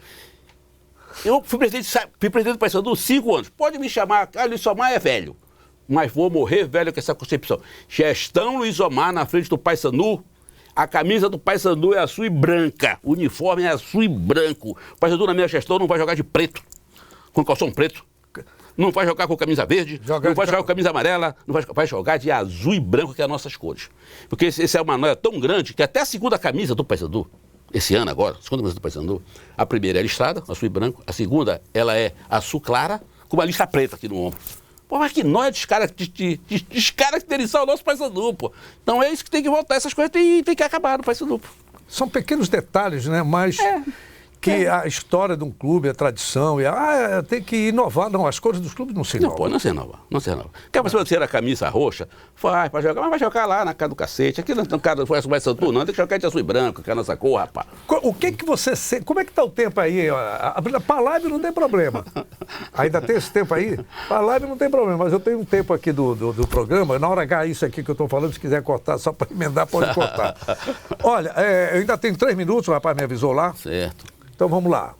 Eu fui presidente do Paysandu 5 anos. Pode me chamar, Luiz Omar é velho. Mas vou morrer velho com essa concepção. Gestão Luiz Omar na frente do Paysandu. A camisa do Paysandu é azul e branca. O uniforme é azul e branco. O Paysandu na minha gestão não vai jogar de preto, com calção preto. Não vai jogar com camisa verde, não vai jogar com camisa amarela, vai jogar de azul e branco, que é as nossas cores. Porque esse é uma noia tão grande que até a segunda camisa do Paysandu, esse ano agora, a segunda camisa do Paysandu, a primeira é listrada, azul e branco, a segunda ela é azul clara, com uma lista preta aqui no ombro. Pô, mas que nóia descaracterizar o nosso Paysandu, pô. Então é isso que tem que voltar, essas coisas tem que acabar no Paysandu, pô. São pequenos detalhes, né? Mas que a história de um clube, a tradição, tem que inovar. Não, as cores dos clubes não se inovam. Não, pô, não se inova. Quer você ter a camisa roxa? Vai pra jogar, mas vai jogar lá na casa do cacete. Aqui não faz o Paysandu, não. Tem que jogar de azul e branco, que é a nossa cor, rapaz. O que você sente? Como é que tá o tempo aí? Para live não tem problema. Ainda tem esse tempo aí? Para live não tem problema, mas eu tenho um tempo aqui do programa. Na hora H, isso aqui que eu estou falando, se quiser cortar, só para emendar, pode cortar. Olha, eu ainda tenho 3 minutos, o rapaz me avisou lá. Certo. Então vamos lá.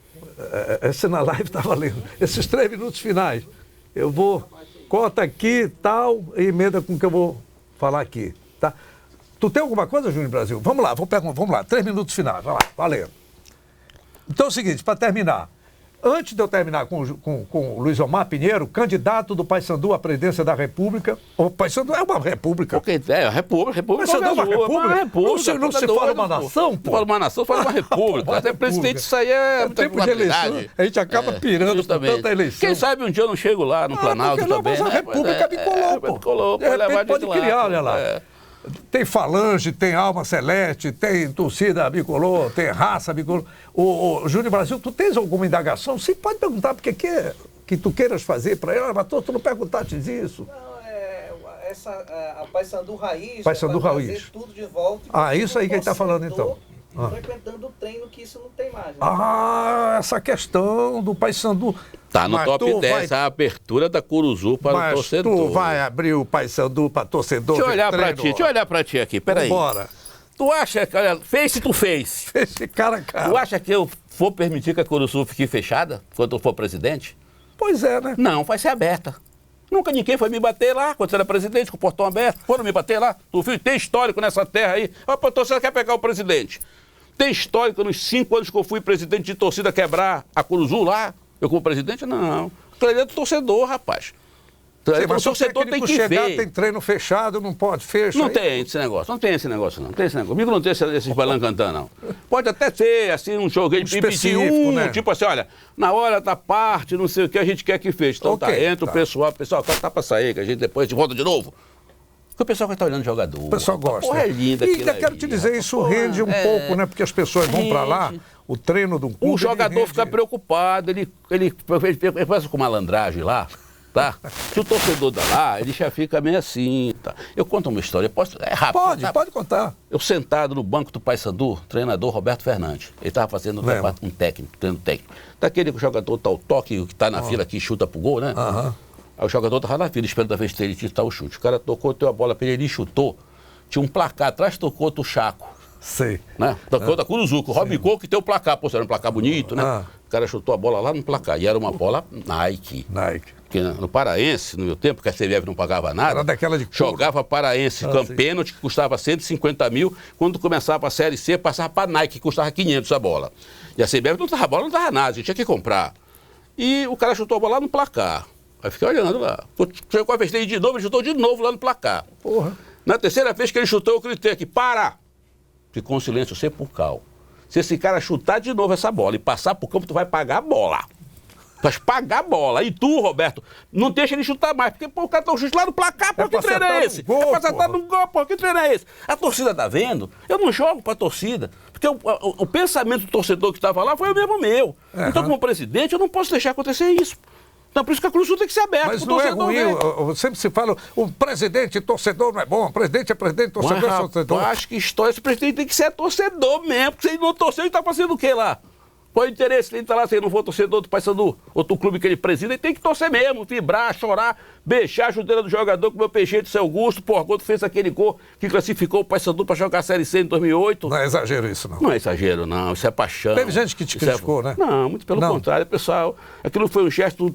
Essa na live está valendo. Esses 3 minutos finais, eu vou, corta aqui, tal, e emenda com o que eu vou falar aqui. Tá? Tu tem alguma coisa, Júnior Brasil? Vamos lá, vamos lá. 3 minutos finais, vai lá, valendo. Então é o seguinte, para terminar. Antes de eu terminar com o Luiz Omar Pinheiro, candidato do Paysandu à presidência da República. O Paysandu é uma república. Porque é a República. Paysandu é uma república. Não se fala uma nação, pô. Fala uma nação, fala uma república. Até presidente, isso aí é muita tempo de eleição. A gente acaba pirando por tanta eleição. Quem sabe um dia eu não chego lá no Planalto também. Mas a república bicolou, pô. De repente pode criar, olha lá. Tem Falange, tem Alma Celeste, tem torcida bicolor, tem raça bicolor. O Júnior Brasil, tu tens alguma indagação? Você pode perguntar porque que tu queiras fazer para ele. Mas tu não perguntaste isso. Não, a Paysandu Raiz. Paysandu Raiz. Tudo de volta. Isso aí que ele está falando então. Frequentando o treino, que isso não tem mais. Né? Essa questão do Paysandu. Tá no top 10, a abertura da Curuzu para o torcedor. Tu vai abrir o Paysandu para torcedor. Deixa eu olhar para ti aqui, peraí. Bora. Tu acha que, olha, tu fez. Esse cara a cara. Tu acha que eu vou permitir que a Curuzu fique fechada quando eu for presidente? Pois é, né? Não, vai ser aberta. Nunca ninguém foi me bater lá, quando você era presidente, com o portão aberto. Foram me bater lá. Tu viu? Tem histórico nessa terra aí. A torcida quer pegar o presidente. Tem histórico nos 5 anos que eu fui presidente de torcida quebrar a Curuzu lá? Eu como presidente? Não. Aquilo é do torcedor, rapaz. Sim, mas o torcedor tem que chegar, ver. Tem treino fechado, não pode, fecha. Não tem esse negócio, não tem esse negócio. Comigo não tem esses balancantã, não. Pode até ter, assim, um joguinho específico, né? Tipo assim, olha, na hora da parte, não sei o que, a gente quer que feche. Então entra o pessoal, tá pra sair, que a gente depois volta de novo. Porque o pessoal vai estar olhando o jogador. O pessoal gosta. Porra, é linda e ainda quero te dizer, isso rende um pouco, né? Porque as pessoas vão pra lá, o treino do clube. O jogador fica preocupado, ele faz com malandragem lá, tá? Se o torcedor dá lá, ele já fica meio assim, tá? Eu conto uma história, é rápido. Pode contar. Eu sentado no banco do Paysandu, treinador Roberto Fernandes. Ele estava fazendo um treino técnico. Daquele jogador tal toque, que está na fila aqui, chuta pro gol, né? Aí o jogador estava na fila, esperando a vez dele tirar o chute. O cara tocou, deu a bola para ele chutou. Tinha um placar atrás, tocou outro Chaco. Sei. Né? Da Curuzuco. O Robicô que tem o placar, pô, era um placar bonito, né? O cara chutou a bola lá no placar. E era uma bola Nike. Porque no Paraense, no meu tempo, que a CBF não pagava nada, era daquela de jogava Paraense pênalti, que custava 150 mil. Quando começava a Série C, passava para Nike, que custava 500 a bola. E a CBF não dava bola, não dava nada, a gente tinha que comprar. E o cara chutou a bola lá no placar. Aí fiquei olhando lá. Chegou a vez dele de novo, ele chutou de novo lá no placar. Porra. Na terceira vez que ele chutou, eu gritei aqui, para! Ficou um silêncio sepulcral. Se esse cara chutar de novo essa bola e passar pro campo, tu vai pagar a bola. Tu vai pagar a bola. E tu, Roberto, não deixa ele chutar mais. Porque, pô, o cara tá chute lá no placar, pô, que treino é esse? É pra acertar no gol, pô, que treino é esse? A torcida tá vendo? Eu não jogo pra torcida. Porque o pensamento do torcedor que estava lá foi o mesmo meu. Então, como presidente, eu não posso deixar acontecer isso. Então, por isso que a Cruz Sul tem que ser aberta. Mas não é ruim, sempre se fala, o presidente torcedor não é bom, o presidente é presidente, torcedor é torcedor. Eu acho que história, esse presidente tem que ser torcedor mesmo, porque se ele não torcer, ele tá fazendo o quê lá? Qual é o interesse dele estar lá se ele não for torcedor do Paysandu, outro clube que ele presida? Ele tem que torcer mesmo, vibrar, chorar, beijar a chuteira do jogador, como o Peixeiro do Seu Augusto, porra, quando fez aquele gol que classificou o Paysandu para jogar a Série C em 2008. Não é exagero isso, não. Não é exagero, não, isso é paixão. Teve gente que te criticou, né? Não, muito pelo contrário, pessoal. Aquilo foi um gesto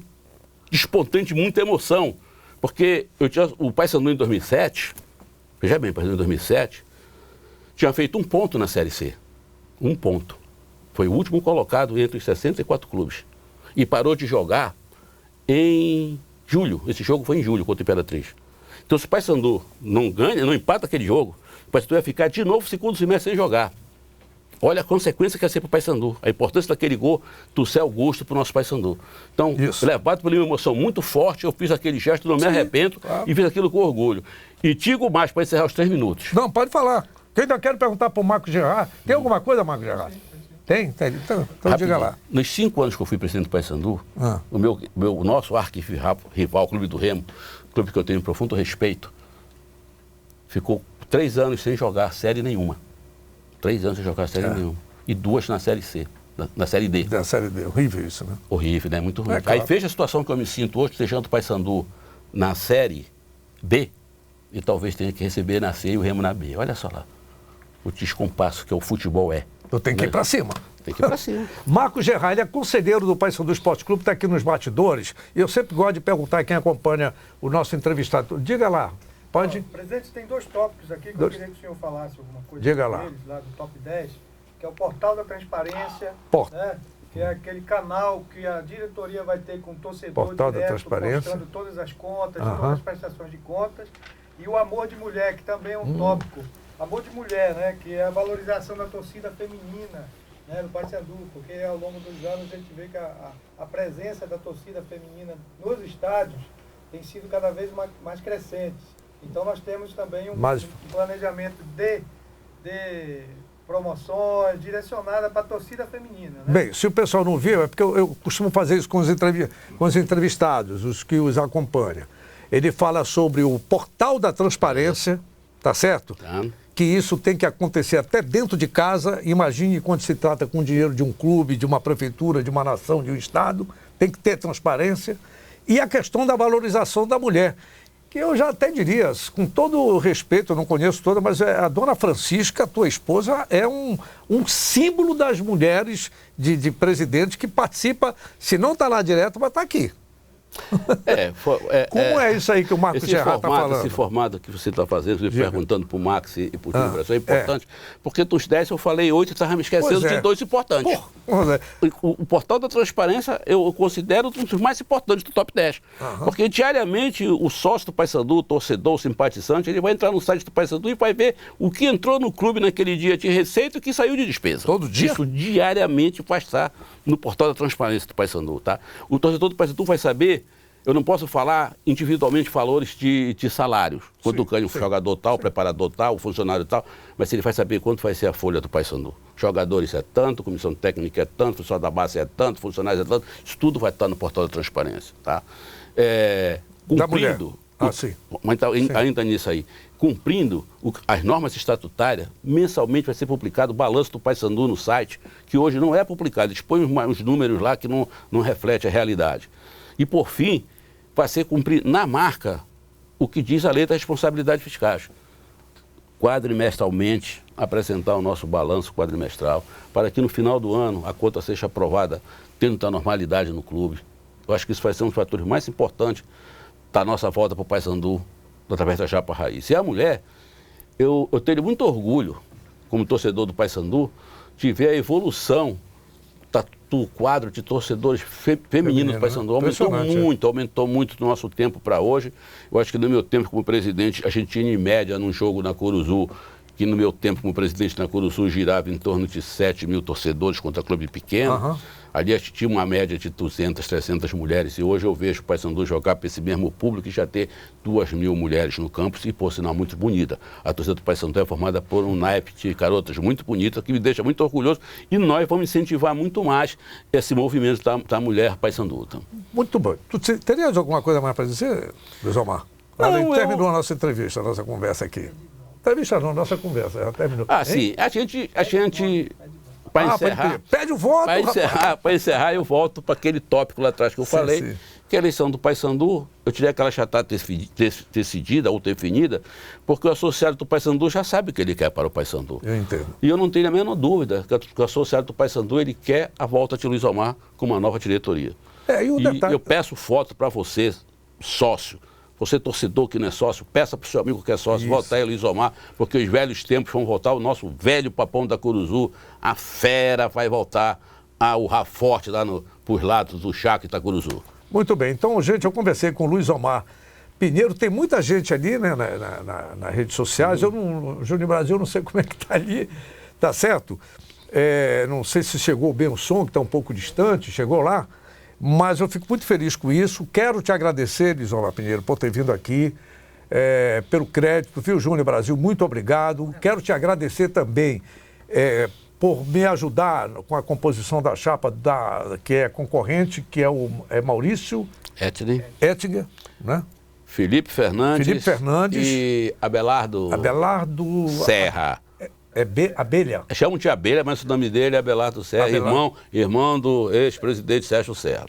espontâneo de muita emoção, porque o Paysandu em 2007, veja bem, o Paysandu em 2007, tinha feito 1 ponto na Série C. 1 ponto. Foi o último colocado entre os 64 clubes. E parou de jogar em julho. Esse jogo foi em julho contra o Imperatriz. Então, se o Paysandu não ganha, não empata aquele jogo, o Paysandu ia ficar de novo segundo semestre sem jogar. Olha a consequência que ia ser para o Paysandu. A importância daquele gol do Seu Augusto para o nosso Paysandu. Então, levado por uma emoção muito forte, eu fiz aquele gesto, não me arrependo, e fiz aquilo com orgulho. E digo mais para encerrar os 3 minutos. Não, pode falar. Eu ainda quero perguntar para o Marcos Gerard. Tem alguma coisa, Marcos Gerard? Tem? Então diga lá. Nos 5 anos que eu fui presidente do Paysandu, o nosso arquirrival, o Clube do Remo, clube que eu tenho profundo respeito, ficou 3 anos sem jogar série nenhuma. 3 anos sem jogar série nenhuma. E 2 na Série C, na Série D. Na Série D, horrível isso, né? Horrível, né? Muito ruim. Claro. Aí veja a situação que eu me sinto hoje, sejando o Paysandu na Série B, e talvez tenha que receber na C e o Remo na B. Olha só lá, o descompasso que o futebol é. Eu tenho que ir para cima. Tem que ir para cima. Marcos Gerard, ele é conselheiro do Paysandu Esporte Clube, está aqui nos bastidores. E eu sempre gosto de perguntar a quem acompanha o nosso entrevistado. Diga lá, pode? Presidente, tem 2 tópicos aqui que eu queria que o senhor falasse alguma coisa. Diga lá. Deles, lá do top 10, que é o Portal da Transparência, né? Que é aquele canal que a diretoria vai ter com o torcedor Portal direto, da Transparência, mostrando todas as contas, todas as prestações de contas. E o Amor de Mulher, que também é um tópico. Amor de Mulher, né? Que é a valorização da torcida feminina, né, no Paysandu, porque ao longo dos anos a gente vê que a presença da torcida feminina nos estádios tem sido cada vez mais crescente. Então nós temos também um planejamento de promoções direcionada para a torcida feminina. Né? Bem, se o pessoal não viu, é porque eu costumo fazer isso com os entrevistados, os que os acompanham. Ele fala sobre o Portal da Transparência, tá certo? Que isso tem que acontecer até dentro de casa. Imagine quando se trata com dinheiro de um clube, de uma prefeitura, de uma nação, de um estado, tem que ter transparência. E a questão da valorização da mulher, que eu já até diria, com todo o respeito, eu não conheço toda, mas a dona Francisca, a tua esposa, é um símbolo das mulheres de presidente que participa, se não está lá direto, mas está aqui. Como é isso aí que o Marcos Gerard está falando? Esse formato que você está fazendo, me perguntando para o Max e para o Time Brasil, é importante, porque dos 10 eu falei 8 e estava me esquecendo de 2 importantes. O Portal da Transparência eu considero um dos mais importantes do top 10, porque diariamente o sócio do Paysandu, o torcedor, o simpatizante, ele vai entrar no site do Paysandu e vai ver o que entrou no clube naquele dia de receita e o que saiu de despesa. Todo dia? Isso diariamente vai estar no Portal da Transparência do Paysandu, tá? O torcedor do Paysandu vai saber. Eu não posso falar individualmente valores de salários. Quanto ganha um jogador tal, preparador tal, funcionário tal, mas ele vai saber quanto vai ser a folha do Paysandu. Jogadores é tanto, comissão técnica é tanto, funcionário da base é tanto, funcionários é tanto. Isso tudo vai estar no Portal da Transparência, tá? Cumprindo, mas ainda nisso aí, cumprindo as normas estatutárias, mensalmente vai ser publicado o balanço do Paysandu no site, que hoje não é publicado. Eles põem uns números lá que não refletem a realidade. E, por fim, vai ser cumprir na marca o que diz a lei da responsabilidade fiscal. quadrimestralmente, apresentar o nosso balanço quadrimestral, para que no final do ano a conta seja aprovada tendo a normalidade no clube. Eu acho que isso vai ser um dos fatores mais importantes da nossa volta para o Paysandu, através da chapa raiz. E a mulher, eu tenho muito orgulho, como torcedor do Paysandu, de ver a evolução do quadro de torcedores femininos do Paysandu. Aumentou muito do nosso tempo para hoje. Eu acho que no meu tempo como presidente, a gente tinha em média num jogo na Curuzu, que no meu tempo como presidente na Curuzu girava em torno de 7 mil torcedores contra clube pequeno. Ali a gente tinha uma média de 200, 300 mulheres. E hoje eu vejo o Paysandu jogar para esse mesmo público e já ter 2.000 mulheres no campo, e por sinal muito bonita. A torcida do Paysandu é formada por um naipe de garotas muito bonitas, que me deixa muito orgulhoso. E nós vamos incentivar muito mais esse movimento da mulher Paysandu. Muito bom. Tu terias alguma coisa mais para dizer, Luiz Omar? Terminou a nossa entrevista, a nossa conversa aqui. Entrevista não, nossa conversa, já terminou. Sim, a gente para encerrar... Pede o voto, Para encerrar, eu volto para aquele tópico lá atrás que eu falei, que a eleição do Paysandu, eu diria que ela já está decidida ou definida, porque o associado do Paysandu já sabe o que ele quer para o Paysandu. Eu entendo. E eu não tenho a menor dúvida que o associado do Paysandu, ele quer a volta de Luiz Omar com uma nova diretoria. E eu peço foto para você, sócio. Você, torcedor que não é sócio, peça para o seu amigo que é sócio, voltar aí, Luiz Omar, porque os velhos tempos vão voltar, o nosso velho papão da Curuzu, a fera vai voltar ao Raforte lá por lados do Chaco Itacuruzu. Muito bem. Então, gente, eu conversei com o Luiz Omar Pinheiro. Tem muita gente ali, né, nas redes sociais. O Júnior Brasil, eu não sei como é que está ali, tá certo? Não sei se chegou bem o som, que está um pouco distante, chegou lá. Mas eu fico muito feliz com isso. Quero te agradecer, Luiz Omar Pinheiro, por ter vindo aqui, pelo crédito, viu, Júnior Brasil? Muito obrigado. Quero te agradecer também por me ajudar com a composição da chapa que é concorrente, que é Maurício Ettinger, né? Felipe Fernandes e Abelardo Serra. Abelha. Chamam de Abelha, mas o nome dele é Abelardo Serra, irmão do ex-presidente Sérgio Serra.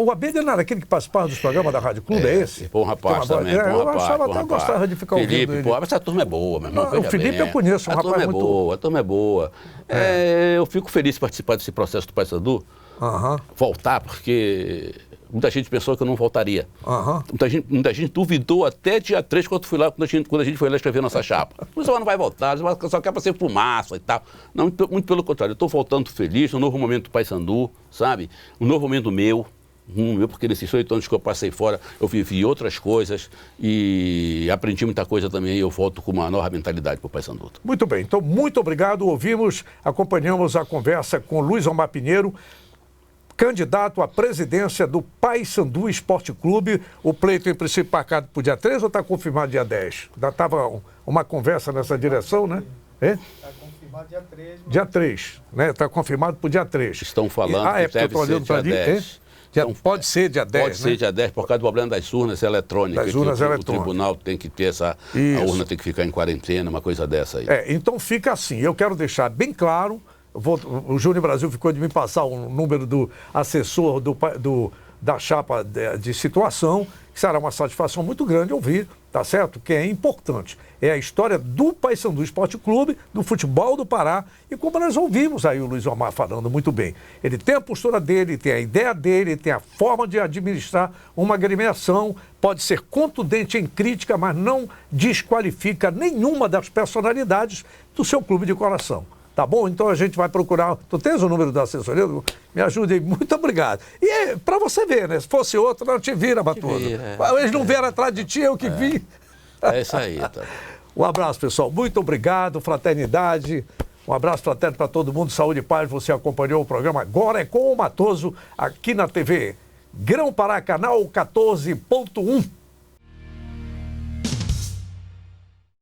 O Abelha não era aquele que participava dos programas da Rádio Clube, é esse? Bom rapaz também, eu achava até gostava de ficar ouvindo ele. Mas essa turma é boa, meu irmão. O Felipe eu conheço, um rapaz muito... A turma é boa. Eu fico feliz de participar desse processo do Paysandu, voltar, porque... Muita gente pensou que eu não voltaria. Muita gente duvidou até dia 3, quando a gente foi lá escrever nossa chapa. Você não vai voltar, você só quer para ser fumaça e tal. Não, muito pelo contrário, eu estou voltando feliz, um novo momento do Paysandu, sabe? Um novo momento meu, porque nesses 8 anos que eu passei fora, eu vivi outras coisas e aprendi muita coisa também, e eu volto com uma nova mentalidade para o Paysandu. Muito bem, então muito obrigado. Acompanhamos a conversa com Luiz Omar Pinheiro, candidato à presidência do Paysandu Esporte Clube. O pleito, em princípio, marcado para o dia 3 ou está confirmado dia 10? Já estava uma conversa nessa direção, né? Está confirmado dia 3. Dia 3, né? Está confirmado para o dia 3. Estão falando que deve ser dia 10. Pode ser dia 10, Pode ser dia 10, por causa do problema das urnas eletrônicas. O tribunal tem que ter a urna tem que ficar em quarentena, uma coisa dessa aí. Então fica assim, eu quero deixar bem claro. O Júnior Brasil ficou de me passar o número do assessor da chapa de situação, que será uma satisfação muito grande ouvir, tá certo? Que é importante. É a história do Paysandu Esporte Clube, do futebol do Pará, e como nós ouvimos aí o Luiz Omar falando muito bem. Ele tem a postura dele, tem a ideia dele, tem a forma de administrar uma agremiação, pode ser contundente em crítica, mas não desqualifica nenhuma das personalidades do seu clube de coração. Tá bom? Então a gente vai procurar... Tu tens o número da assessoria? Me ajude aí. Muito obrigado. E para você ver, né? Se fosse outro, não te vira, Matoso. Eles não vieram atrás de ti, eu que vim. É isso aí. Tá. Um abraço, pessoal. Muito obrigado. Fraternidade. Um abraço fraterno para todo mundo. Saúde e paz. Você acompanhou o programa Agora é com o Matoso, aqui na TV Grão Pará, canal 14.1.